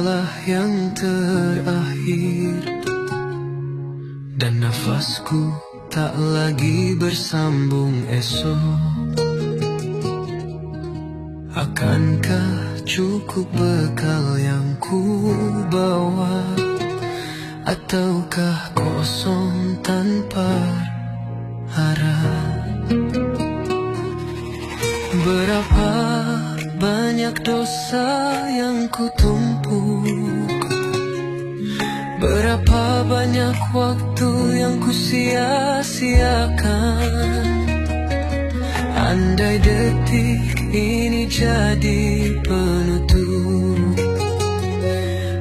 cintalah yang terakhir, dan nafasku tak lagi bersambung esok. Akankah cukup bekal yang ku bawa, ataukah kosong tanpa arah? Berapa banyak dosa yang ku tumpuk, berapa banyak waktu yang ku sia-siakan. Andai detik ini jadi penutup,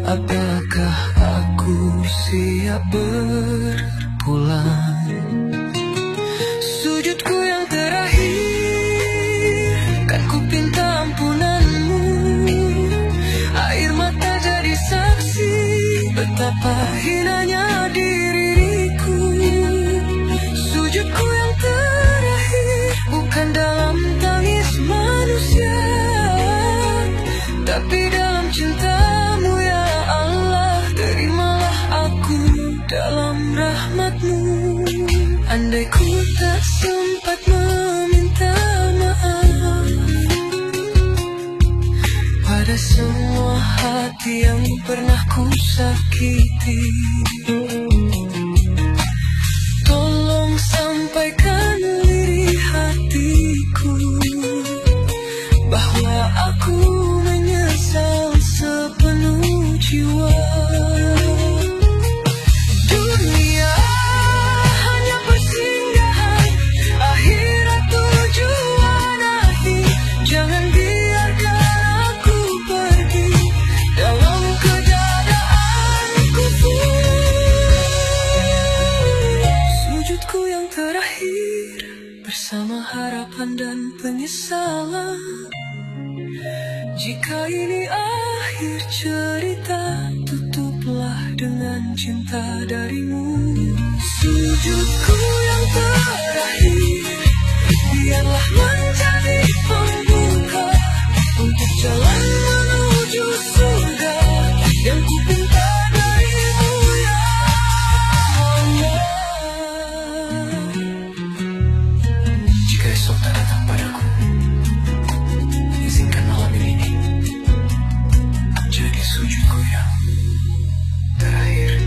apakah aku siap berpulang? Sujudku yang terakhir, kan ku pinta ampunanmu. Air mata jadi saksi betapa hinanya diriku. Sujudku yang terakhir, bukan dalam tangis manusia, tapi dalam cintamu ya Allah. Terimalah aku dalam rahmatmu. Andai ku tak sempat meminta maaf pada semua hati yang pernah ku sakiti, tolong sampaikan lirih hatiku bahwa aku menyesal sepenuh jiwa. Dunia hanya persinggahan, akhirat tujuan akhir. Jangan biarkan aku pergi dalam keadaan kufur. Sujudku yang terakhir bersama harapan dan penyesalan. Jika ini akhir cerita, tutuplah dengan cinta darimu. Sujudku yang terakhir, biarlah menjadi pembuka untuk jalan menuju surga yang ku pinta darimu ya Allah. Jika esok tak datang padaku, izinkan malam ini jadi sujudku yang terakhir.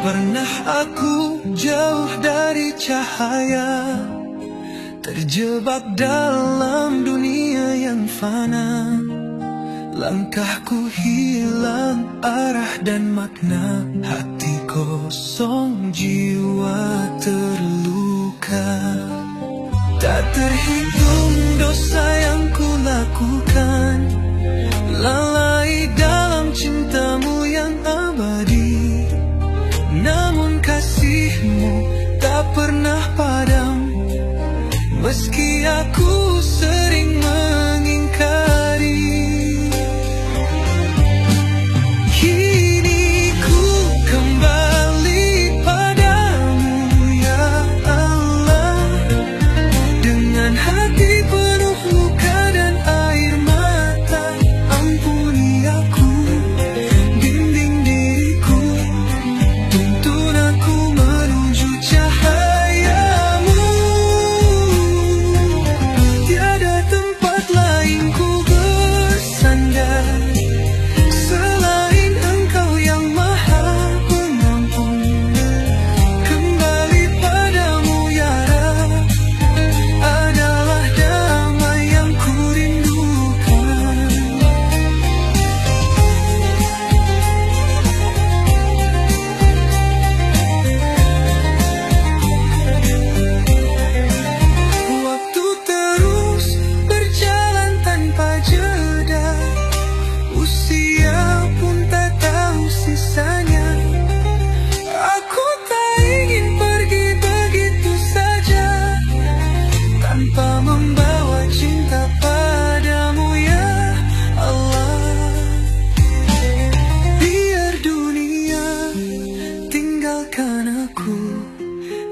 Pernah aku jauh dari cahaya, terjebak dalam dunia yang fana. Langkahku hilang arah dan makna, hati kosong, jiwa terluka. Tak terhitung dosa yang ku lakukan, lalai dalam cintamu yang abadi. Namun kasihmu tak pernah padam, meski aku sering mengingkari. Kini ku kembali padamu ya Allah, dengan hati penuh luka dan air mata. Ampuni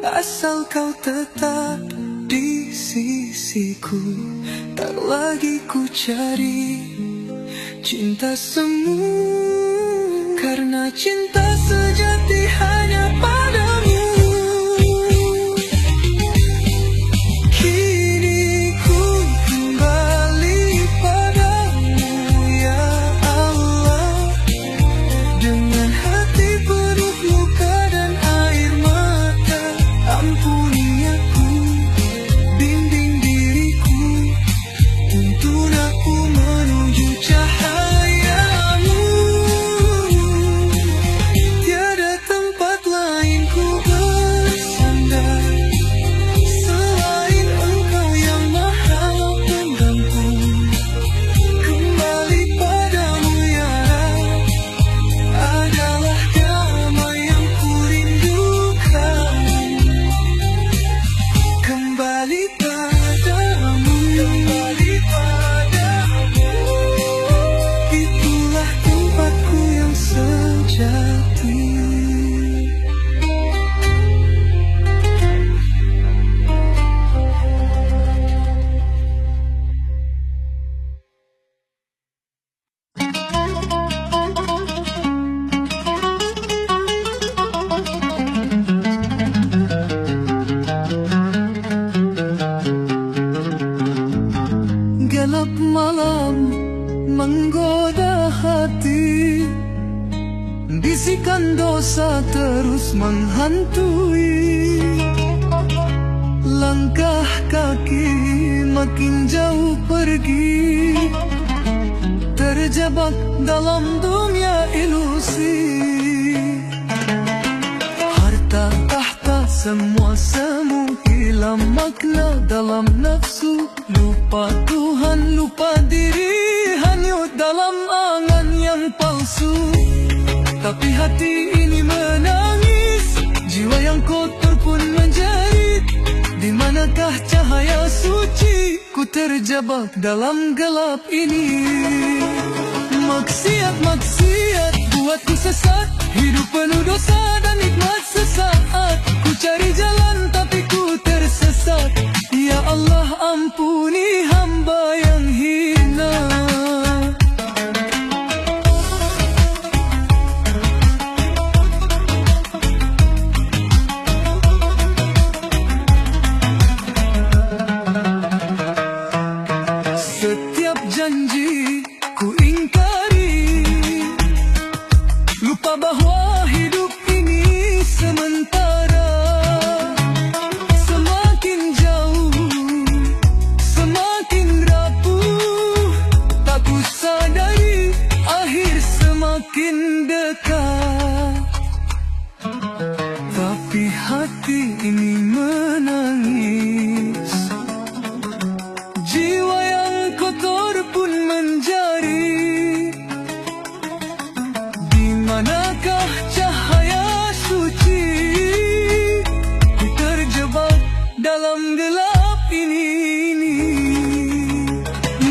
asal kau tetap di sisiku. Tak lagi ku cari cinta semu, karena cinta sejati hanya padamu. Kini ku kembali padamu ya Allah, dengan hati penuh luka dan air mata. Ampuni aku, bimbing diriku, tuntun aku menuju cahayamu. Tiada tempat lain ku bersandar selain Engkau yang Maha Pengampun. Kembali padamu ya Rab, adalah damai yang ku rindukan. Kembali padamu, kembali padamu, itulah tempatku yang sejati. Gelap malam menggoda hati, bisikan dosa terus menghantui. Langkah kaki makin jauh pergi, terjebak dalam dunia ilusi. Harta tahta semua semu, hilang makna dalam nafsu. Lupa Tuhan, lupa diri, hanyut dalam angan yang palsu. Tapi hati ini menangis, jiwa yang kotor pun menjerit. Di manakah cahaya suci? Ku terjebak dalam gelap ini. Maksiat, maksiat buatku sesat, hidup penuh dosa dan nikmat sesaat. Ku cari jalan tapi ku tersesat. Ya Allah, ampuni hamba yang hina. Setiap janji ku ingkari, lupa bahwa hidup ini sementara. Semakin jauh, semakin rapuh, tak ku sadari akhir semakin dekat. Tapi hati ini menangis, jiwa yang kotor pun menjadi. Di manakah cahaya suci? Ku terjebak dalam gelap ini.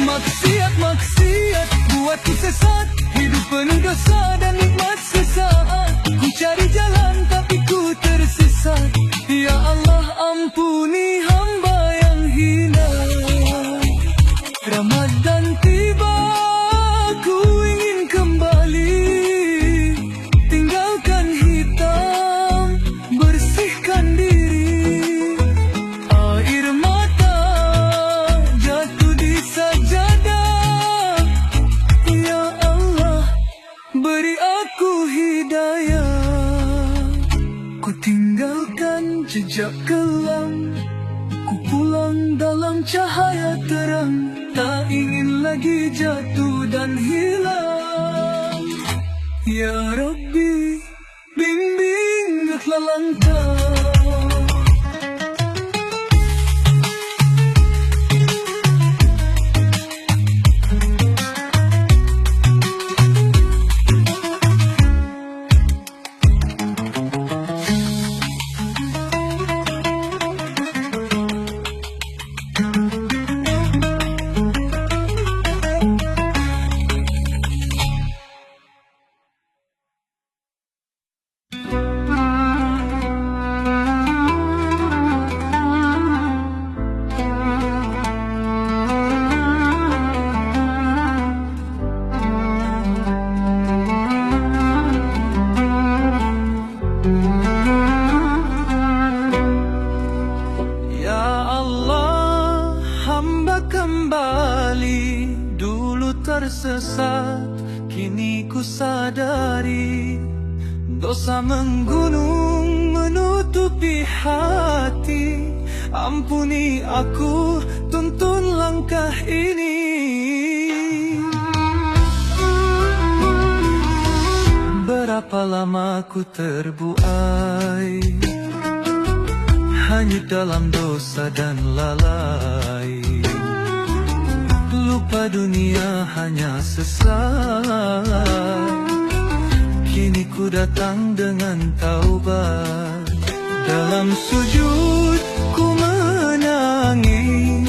Maksiat, maksiat buatku sesat, hidup penuh dosa dan nikmat sesaat. Ku cari jalan tapi ku tersesat. Ya Allah, ampuni hamba yang hina. Ramadan tiba, ku ingin kembali, tinggalkan hitam, bersihkan diri. Air mata jatuh di sajadah. Ya Allah, beri aku hidayah. Ku tinggalkan jejak kelam, ku pulang dalam cahaya terang. Tak ingin lagi jatuh dan hilang. Ya Rabbi, bimbinglah langkah. tersesat, kini ku sadari dosa menggunung menutupi hati. Ampuni aku, tuntun langkah ini. Berapa lama ku terbuai hanyut dalam dosa dan lalai, lupa dunia hanya sesaat. Kini ku datang dengan taubat, dalam sujud ku menangis,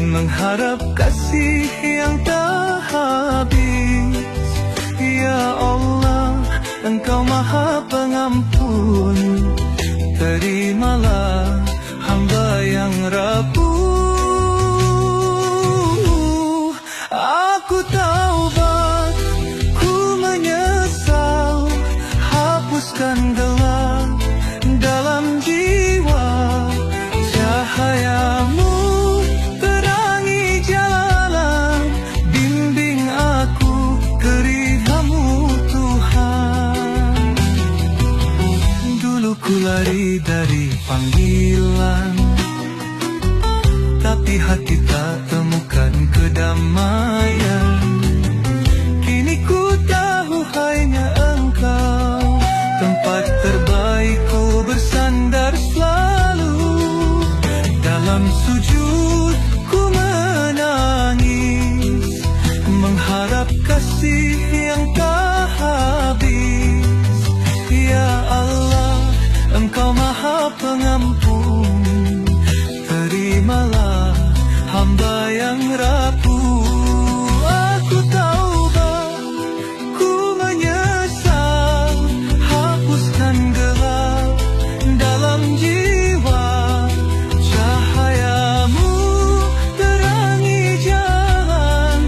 mengharap kasih yang tak habis. Ya Allah, Engkau Maha Pengampun, terimalah hamba yang rapuh. Aku taubat, ku menyesal, hapuskan gelap dalam jiwa. Cahayamu terangi jalan, bimbing aku ke ridha-Mu Tuhan. Dulu ku lari dari panggilan, tapi hati tak temukan kedamaian. Kini ku tahu hanya Engkau tempat terbaikku bersandar selalu. Dalam sujud ku menangis, mengharap kasih yang tak habis. Ya Allah, Engkau Maha Pengampun, terimalah hamba yang rapuh. Aku taubat, ku menyesal, hapuskan gelap dalam jiwa. Cahayamu terangi jalan,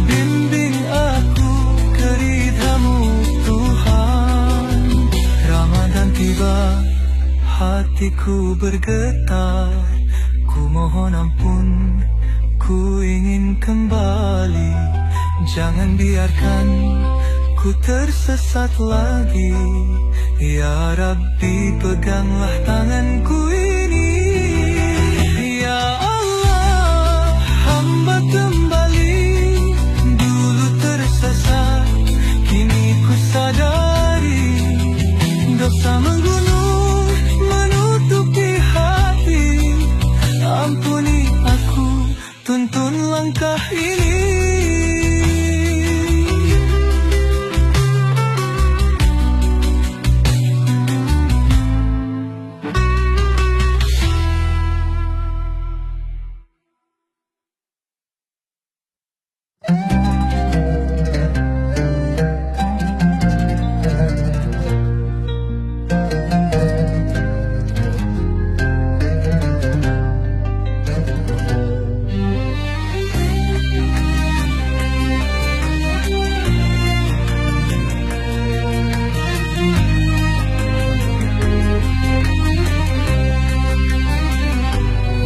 bimbing aku ke ridha-Mu Tuhan. Ramadan tiba, hatiku bergetar, ku mohon ampun, ku ingin kembali. Jangan biarkan ku tersesat lagi. Ya Rabbi, peganglah tanganku ini. Ya Allah, hamba kembali. Dulu tersesat, kini ku sadari dosa menggunung menutupi hati. Ampuni aku, tuntun langkah ini.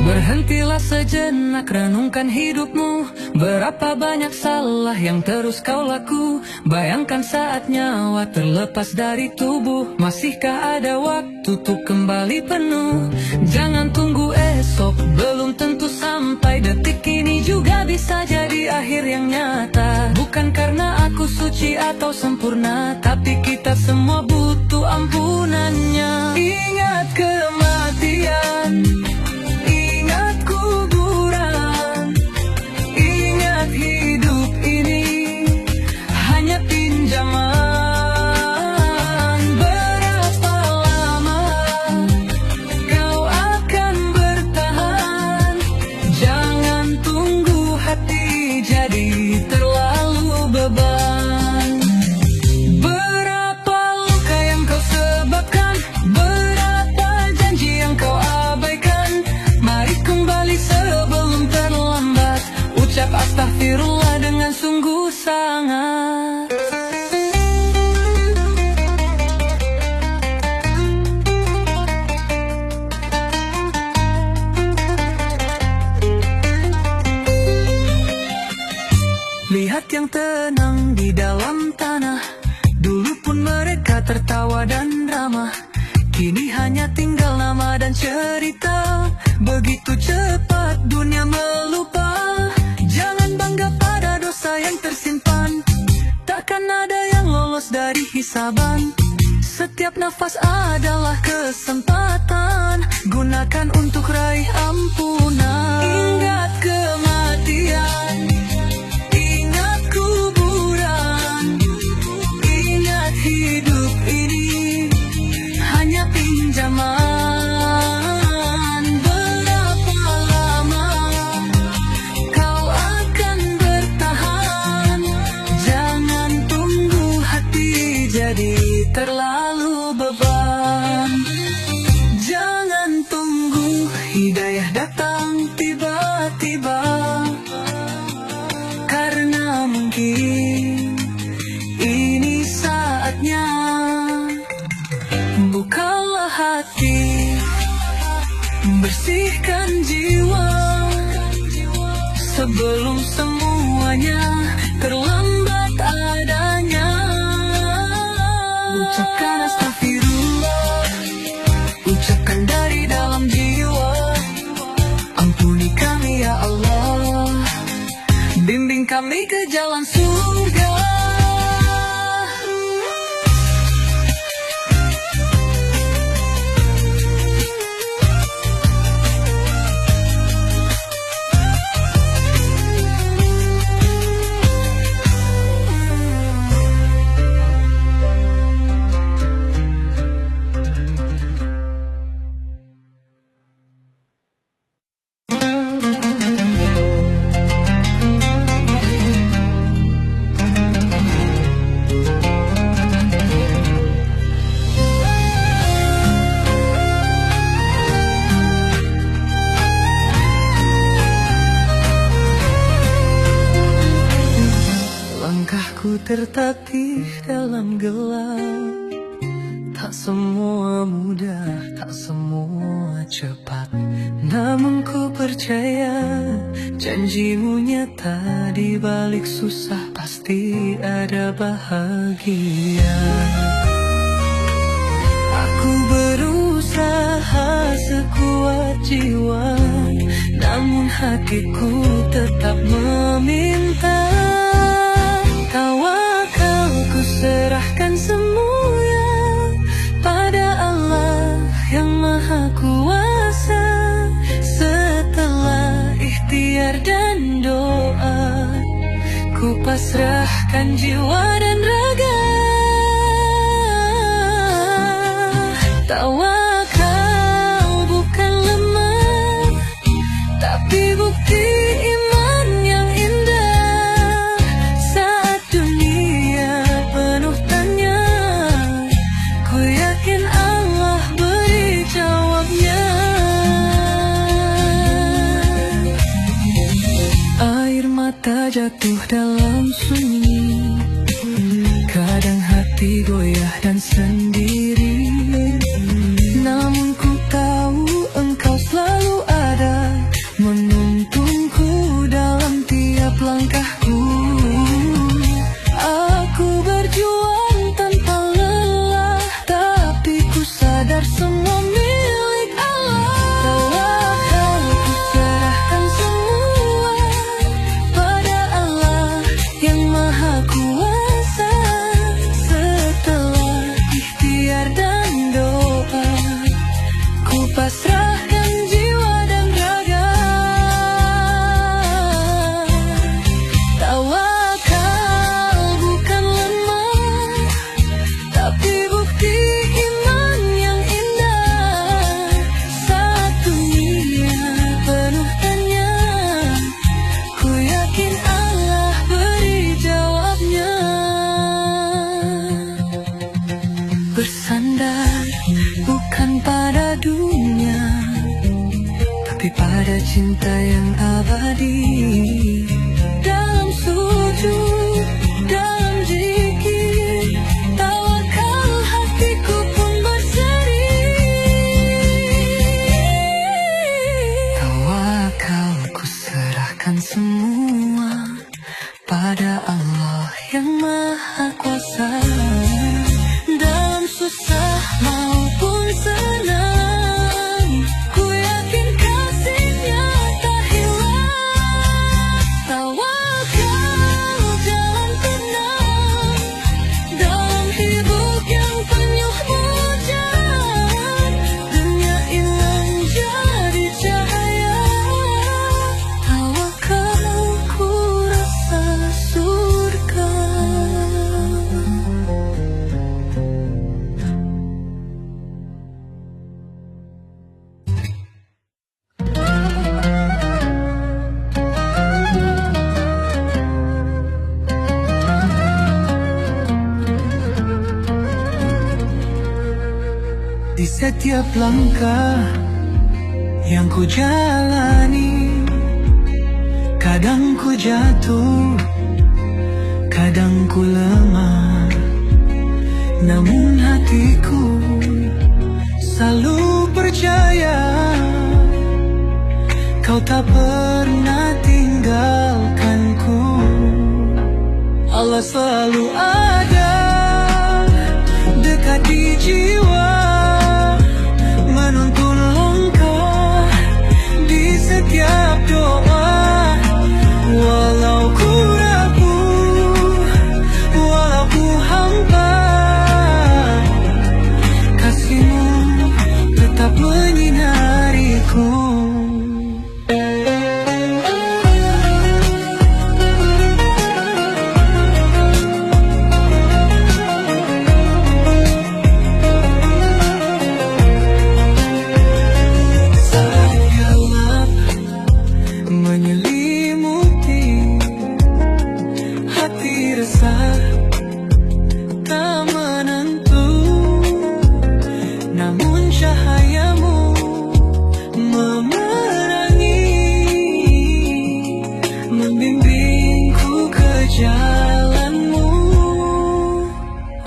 Berhentilah sejenak, renungkan hidupmu. Berapa banyak salah yang terus kau laku. Bayangkan saat nyawa terlepas dari tubuh, masihkah ada waktu untuk kembali penuh? Jangan tunggu esok, belum tentu sampai. Detik ini juga bisa jadi akhir yang nyata. Bukan karena aku suci atau sempurna, tapi kita semua butuh ampunannya. Ingat kematian, ingat kuburan, ingat hidup ini hanya pinjaman. Berapa lama kau akan bertahan? Jangan tunggu hati jadi terlalu beban. Berapa luka yang kau sebabkan, berapa yang tenang di dalam tanah. Dulu pun mereka tertawa dan ramah, kini hanya tinggal nama dan cerita. Begitu cepat dunia melupa. Jangan bangga pada dosa yang tersimpan, takkan ada yang lolos dari hisaban. Setiap nafas adalah kesempatan, gunakan untuk raih ampunan. Ingat kematian, ingat kuburan, ingat hidup ini hanya pinjaman. Berapa lama kau akan bertahan? Jangan tunggu hati jadi terlalu beban. Jangan tunggu hidayah datang tiba-tiba, karena mungkin ini saatnya. Bukalah hati, bersihkan jiwa, sebelum semuanya terlambat adanya. Ucapkan astagfirullah, ucapkan dari dalam jiwa. Ampuni kami ya Allah, bimbing kami ke jalan surga. Langkahku tertatih dalam gelap, tak semua mudah, tak semua cepat. Namun ku percaya janjimu nyata, di balik susah pasti ada bahagia. Aku berusaha sekuat jiwa, namun hatiku tetap meminta. Tawakalku serahkan semua pada Allah yang Maha Kuasa. Setelah ikhtiar dan doa, ku pasrahkan jiwa dan raga. Tawakal bukan lemah, tapi bukti iman yang indah. Saat dunia penuh tanya, ku yakin Allah beri jawabnya. Air mata jatuh dalam sunyi, kadang hati goyah dan sendiri. Namun ku tahu Engkau selalu ada, menuntunku dalam tiap langkahku. Aku berjuang tanpa lelah, tapi ku sadar semua milik Allah. Tawakalku serahkan semua pada Allah yang Maha Kuasa. Setelah ikhtiar dan doa, ku pasrahkan jiwa dan raga. Tawakal bukan lemah, tapi bukti iman yang indah. Saat dunia penuh tanya, ku yakin Allah beri jawabnya. Bersandar bukan pada dunia, tapi pada cinta yang abadi. Dalam sujud, dalam zikir, tawakal hatiku pun berseri. Tawakal ku serahkan semua pada Allah setiap langkah yang ku jalani. Kadang ku jatuh, kadang ku lemah, namun hatiku selalu percaya kau tak pernah tinggalkanku. Allah selalu ada dekat di jiwa, menuntun langkah di setiap doa. Walau ku ragu, walau ku hampa, kasih-Mu tetap menyinariku.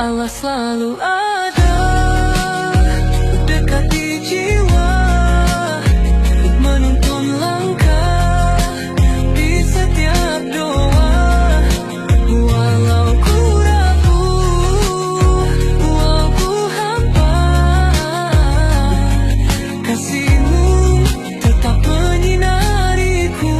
Allah selalu ada dekat di jiwa, menuntun langkah di setiap doa. Walau ku ragu, walau ku hampa, kasih-Mu tetap menyinariku.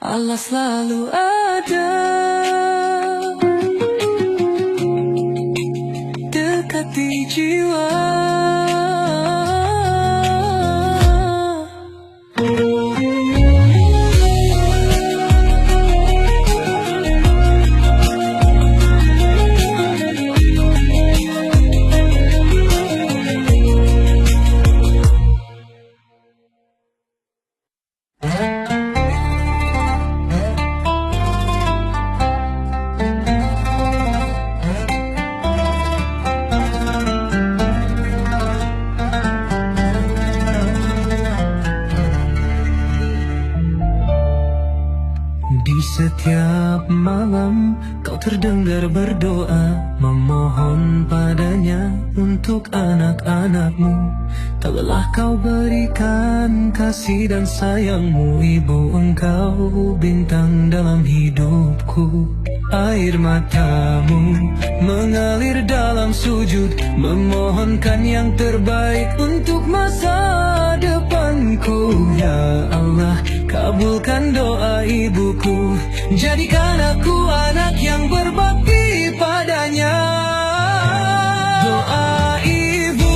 Allah selalu ada dekat di jiwa. Di setiap malam kau terdengar berdoa, memohon padanya untuk anak-anak-Mu. Tak lelah kau berikan kasih dan sayang-Mu. Ibu, Engkau bintang dalam hidupku. Air mata-Mu mengalir dalam sujud, memohonkan yang terbaik untuk masa depanku. Ya Allah, kabulkan doa ibuku, jadikan aku anak yang berbakti padanya. Doa ibu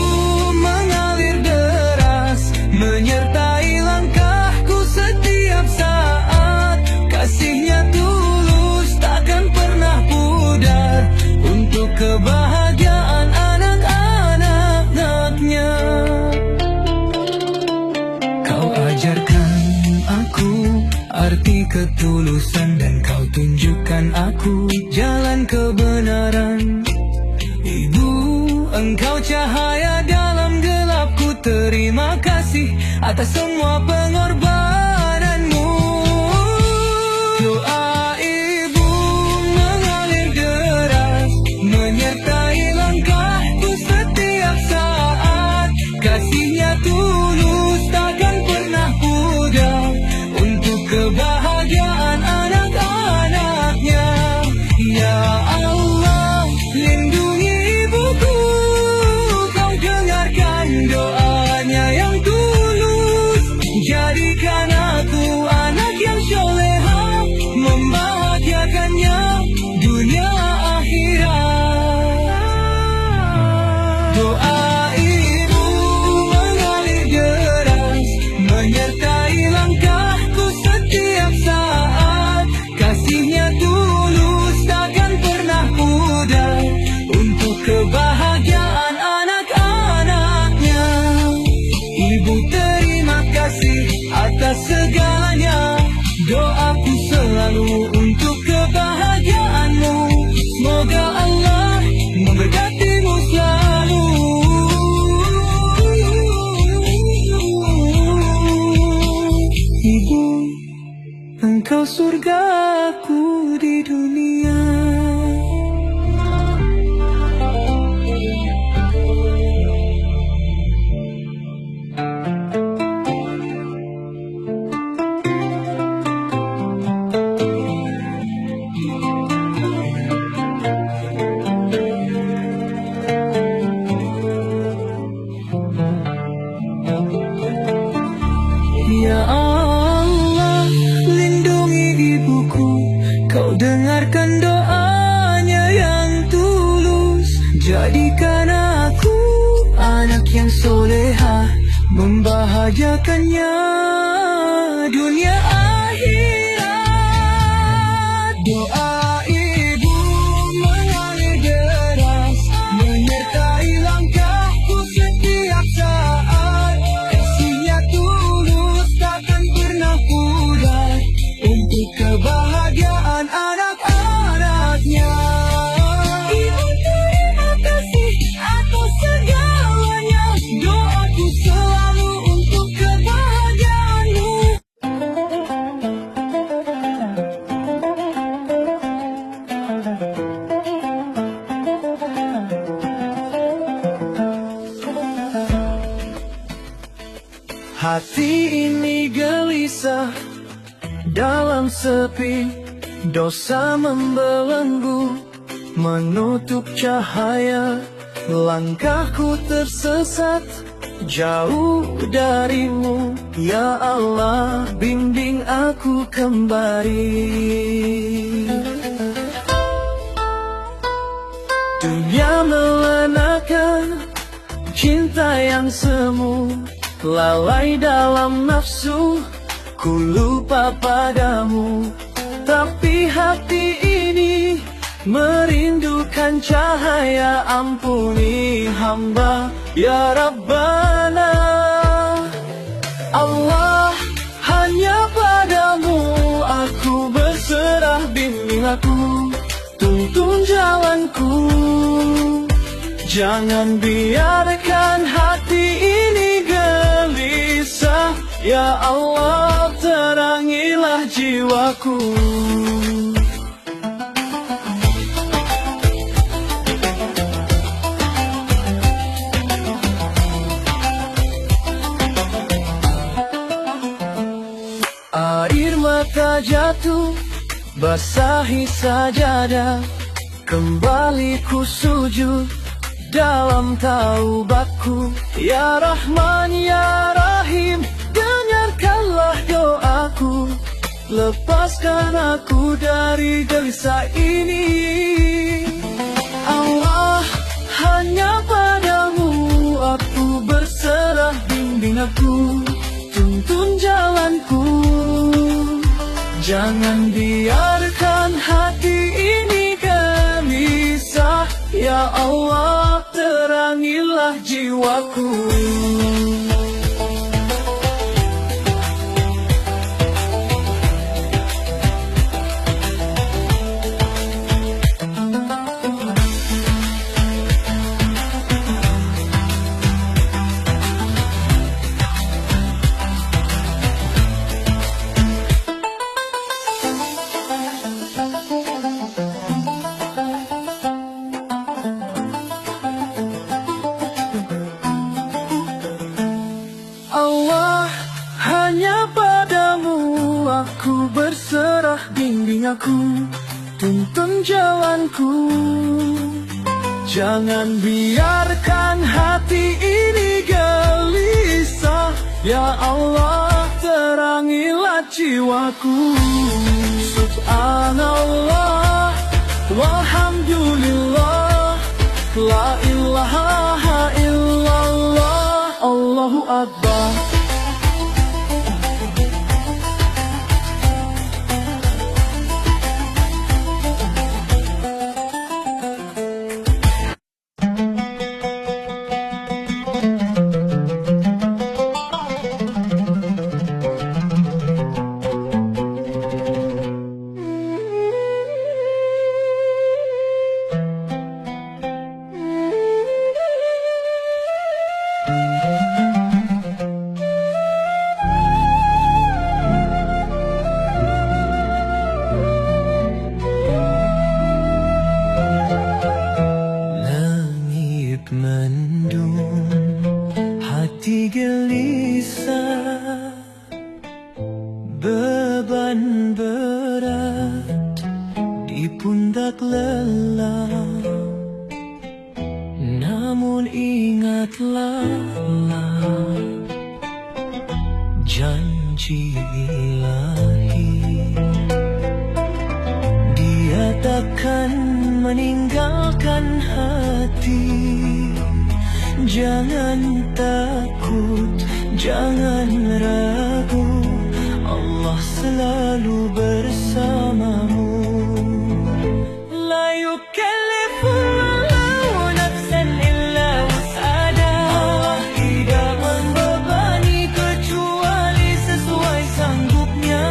mengalir deras, menyertai langkahku setiap saat. Kasih-Nya tulus, takkan pernah pudar, untuk kebahagiaan anak-anak-Nya. Kau ajarkan aku arti ketulusan, dan Kau tunjukkan aku jalan kebenaran. Ibu, Engkau cahaya dalam gelapku. Terima kasih atas semua pengorbananmu. Doa ibu mengalir deras, menyertai langkahku setiap saat. Kasih-Nya tulus, takkan pernah pudar, untuk kebahagiaan anak-anak-Nya. Ya Allah, lindungi ibuku, Kau dengarkan doanya yang tulus. Jadikan aku anak yang soleha, membawa banggaku di dunia. Ya Allah, lindungi ibuku, Kau dengarkan doanya yang tulus. Jadikan aku anak yang solehah, membahagiakannya dunia akhirat. Doa ibu mengalir deras, menyertai langkahku setiap saat. Kasihnya tulus, takkan pernah pudar, untuk kebahagiaan anak-anaknya. Ibu terima kasih atas segalanya, doaku selalu untuk kebahagiaanmu. Hati ini gelisah dalam sepi, dosa membelenggu, menutup cahaya. Langkahku tersesat jauh darimu. Ya Allah, bimbing aku kembali. Dunia melenakan cinta yang semu, lalai dalam nafsu, ku lupa padamu. Tapi hati ini merindukan cahaya, ampuni hamba ya Rabbana. Allah, hanya padamu aku berserah, bimbing aku, tuntun jalanku. Jangan biarkan hati ini gelisah, ya Allah, terangilah jiwaku. Air mata jatuh, basahi sajadah, kembali ku sujud dalam taubatku. Ya Rahman ya Rahim, dengarkanlah doaku, lepaskan aku dari gelisah ini. Allah, hanya padamu aku berserah, bimbing aku, tuntun jalanku. Jangan biarkan hati ini gelisah, ya Allah, terangilah jiwaku. Allah, hanya padamu aku berserah, bimbing aku, tuntun jalanku. Jangan biarkan hati ini gelisah, ya Allah, terangilah jiwaku. Subhanallah, walhamdulillah, la ilaha illallah, Allahu Akbar. Namun ingatlah janji ilahi, Dia takkan meninggalkan hati. Jangan takut, jangan ragu, Allah selalu bersamamu. La yukallifullahu nafsan illa wus'aha. Allah tidak membebani kecuali sesuai sanggupnya.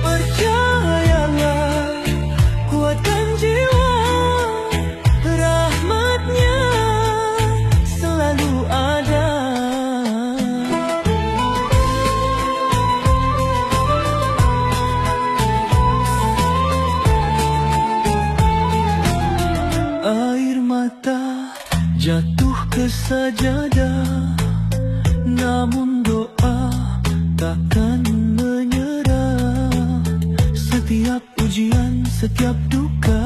Percayalah, kuatkan jiwa, rahmatnya selalu ada. Air mata jatuh ke sajadah, namun doa takkan menyerah. Setiap ujian, setiap duka,